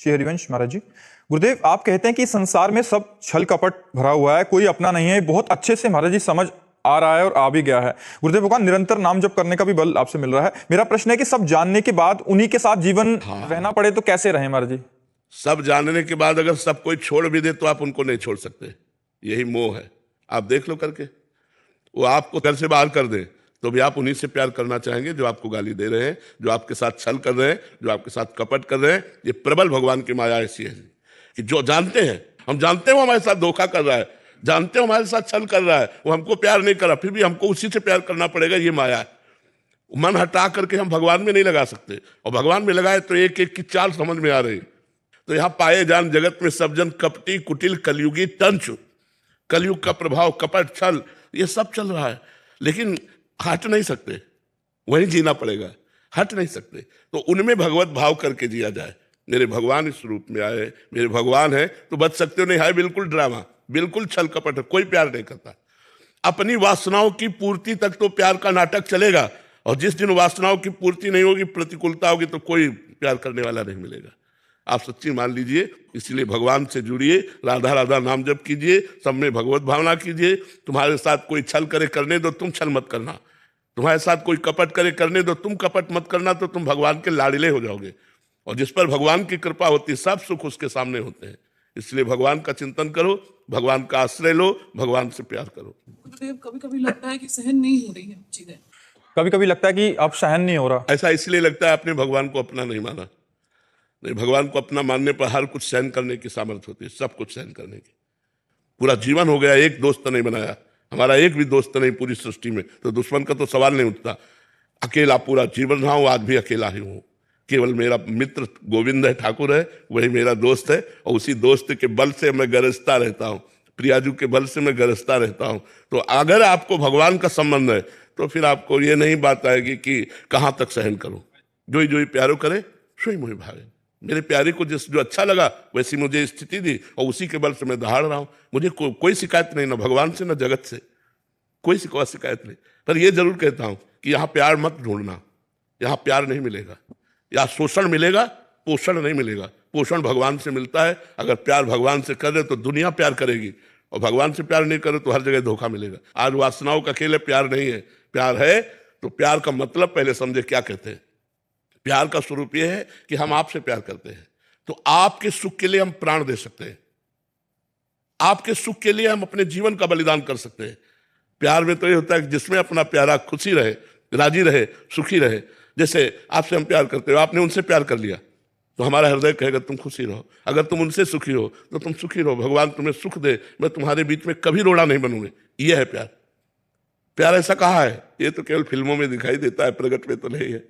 श्री हरिवंश महाराज जी, गुरुदेव आप कहते हैं कि संसार में सब छल कपट भरा हुआ है, कोई अपना नहीं है। बहुत अच्छे से महाराज जी समझ आ रहा है और आ भी गया है। गुरुदेव भगवान निरंतर नाम जप करने का भी बल आपसे मिल रहा है। मेरा प्रश्न है कि सब जानने के बाद उन्हीं के साथ जीवन रहना पड़े तो कैसे रहे महाराज जी? सब जानने के बाद अगर सब कोई छोड़ भी दे तो आप उनको नहीं छोड़ सकते। यही मोह है। आप देख लो करके, वो आपको घर से बाहर कर दे तो भी आप उन्हीं से प्यार करना चाहेंगे जो आपको गाली दे रहे हैं, जो आपके साथ छल कर रहे हैं, जो आपके साथ कपट कर रहे हैं। ये प्रबल भगवान की माया ऐसी है कि जो जानते हैं, हम जानते हैं वो हमारे साथ धोखा कर रहा है, जानते हैं हमारे साथ छल कर रहा है, वो हमको प्यार नहीं कर रहा, फिर भी हमको उसी से प्यार करना पड़ेगा। ये माया है। मन हटा करके हम भगवान में नहीं लगा सकते, और भगवान में लगाए तो एक एक की चाल समझ में आ रही। तो यहाँ पाए जान जगत में सब जन कपटी कुटिल कलयुगी तंचु। कलयुग का प्रभाव, कपट, छल, ये सब चल रहा है, लेकिन हट नहीं सकते, वहीं जीना पड़ेगा, हट नहीं सकते। तो उनमें भगवत भाव करके जिया जाए। मेरे भगवान इस रूप में आए, मेरे भगवान है तो बच सकते हो, नहीं है बिल्कुल ड्रामा, बिल्कुल छल कपट है, कोई प्यार नहीं करता। अपनी वासनाओं की पूर्ति तक तो प्यार का नाटक चलेगा, और जिस दिन वासनाओं की पूर्ति नहीं होगी, प्रतिकूलता होगी, तो कोई प्यार करने वाला नहीं मिलेगा। आप सच्ची मान लीजिए। इसलिए भगवान से जुड़िए, राधा राधा नाम जप कीजिए, सब में भगवत भावना कीजिए। तुम्हारे साथ कोई छल करे करने दो, तुम छल मत करना। तुम्हारे साथ कोई कपट करे करने दो, तुम कपट मत करना, तो तुम भगवान के लाडले हो जाओगे। और जिस पर भगवान की कृपा होती है, सब सुख उसके सामने होते हैं। इसलिए भगवान का चिंतन करो, भगवान का आश्रय लो, भगवान से प्यार करो। कभी कभी लगता है कि सहन नहीं हो रही है चीजें, कभी कभी लगता है कि अब सहन नहीं हो रहा। ऐसा इसलिए लगता है आपने भगवान को अपना नहीं माना। नहीं, भगवान को अपना मानने पर हर कुछ सहन करने की सामर्थ्य होती है, सब कुछ सहन करने की। पूरा जीवन हो गया, एक दोस्त नहीं बनाया, हमारा एक भी दोस्त नहीं पूरी सृष्टि में, तो दुश्मन का तो सवाल नहीं उठता। अकेला पूरा जीवन रहा हूं, आज भी अकेला ही हूं। केवल मेरा मित्र गोविंद है, ठाकुर है, वही मेरा दोस्त है, और उसी दोस्त के बल से मैं गरजता रहता हूं, प्रियाजू के बल से मैं गरजता रहता हूं। तो अगर आपको भगवान का संबंध है तो फिर आपको ये नहीं बात आएगी कि कहाँ तक सहन करूं। जो ही प्यारो करे सोई मोहि भावे। मेरे प्यारे को जो अच्छा लगा वैसी मुझे स्थिति दी, और उसी के बल से मैं दहाड़ रहा हूं। मुझे कोई शिकायत नहीं, ना भगवान से ना जगत से, कोई शिकायत नहीं। पर यह जरूर कहता हूं कि यहाँ प्यार मत ढूंढना, यहाँ प्यार नहीं मिलेगा। या शोषण मिलेगा, पोषण नहीं मिलेगा। पोषण भगवान से मिलता है। अगर प्यार भगवान से करे तो दुनिया प्यार करेगी, और भगवान से प्यार नहीं करे तो हर जगह धोखा मिलेगा। आज वासनाओं का खेल है, प्यार नहीं है। प्यार है तो प्यार का मतलब पहले समझे क्या कहते हैं। प्यार का स्वरूप यह है कि हम आपसे प्यार करते हैं, तो आपके सुख के लिए हम प्राण दे सकते हैं, आपके सुख के लिए हम अपने जीवन का बलिदान कर सकते हैं। प्यार में तो ये होता है कि जिसमें अपना प्यारा खुशी रहे, राजी रहे, सुखी रहे। जैसे आपसे हम प्यार करते हो, आपने उनसे प्यार कर लिया तो हमारा हृदय कहेगा तुम खुशी रहो। अगर तुम उनसे सुखी हो तो तुम सुखी रहो, भगवान तुम्हें सुख दे, मैं तुम्हारे बीच में कभी रोड़ा नहीं बनूंगी। यह है प्यार। प्यार ऐसा कहाँ है? ये तो केवल फिल्मों में दिखाई देता है, प्रगट में तो नहीं है।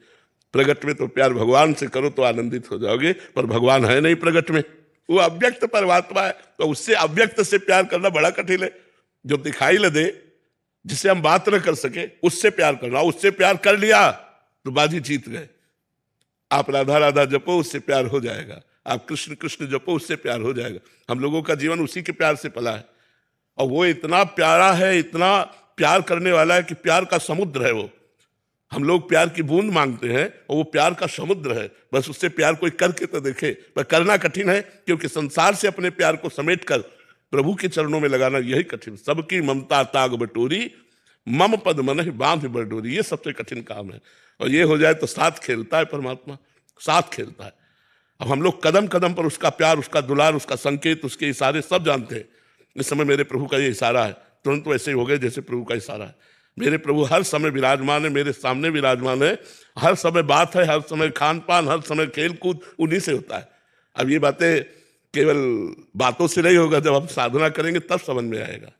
प्रगट में तो प्यार भगवान से करो तो आनंदित हो जाओगे, पर भगवान है नहीं प्रगट में, वो अव्यक्त परमात्मा है। तो उससे अव्यक्त से प्यार करना बड़ा कठिन है। जो दिखाई न दे, जिसे हम बात न कर सके, उससे प्यार करना। उससे प्यार कर लिया तो बाजी जीत गए। आप राधा राधा जपो, उससे प्यार हो जाएगा। आप कृष्ण कृष्ण जपो, उससे प्यार हो जाएगा। हम लोगों का जीवन उसी के प्यार से पला है, और वो इतना प्यारा है, इतना प्यार करने वाला है कि प्यार का समुद्र है वो। हम लोग प्यार की बूंद मांगते हैं, और वो प्यार का समुद्र है। बस उससे प्यार कोई करके तो देखे, पर करना कठिन है, क्योंकि संसार से अपने प्यार को समेट कर प्रभु के चरणों में लगाना यही कठिन। सबकी ममता ताग बटोरी, मम पद मन बांध बटोरी, ये सबसे कठिन काम है। और ये हो जाए तो साथ खेलता है परमात्मा, साथ खेलता है। अब हम लोग कदम कदम पर उसका प्यार, उसका दुलार, उसका संकेत, उसके इशारे सब जानते हैं। इस समय मेरे प्रभु का ये इशारा है, तुरंत वैसे ही हो गए जैसे प्रभु का इशारा है। मेरे प्रभु हर समय विराजमान है, मेरे सामने विराजमान है। हर समय बात है, हर समय खान पान, हर समय खेल कूद उन्हीं से होता है। अब ये बातें केवल बातों से नहीं होगा, जब हम साधना करेंगे तब समझ में आएगा।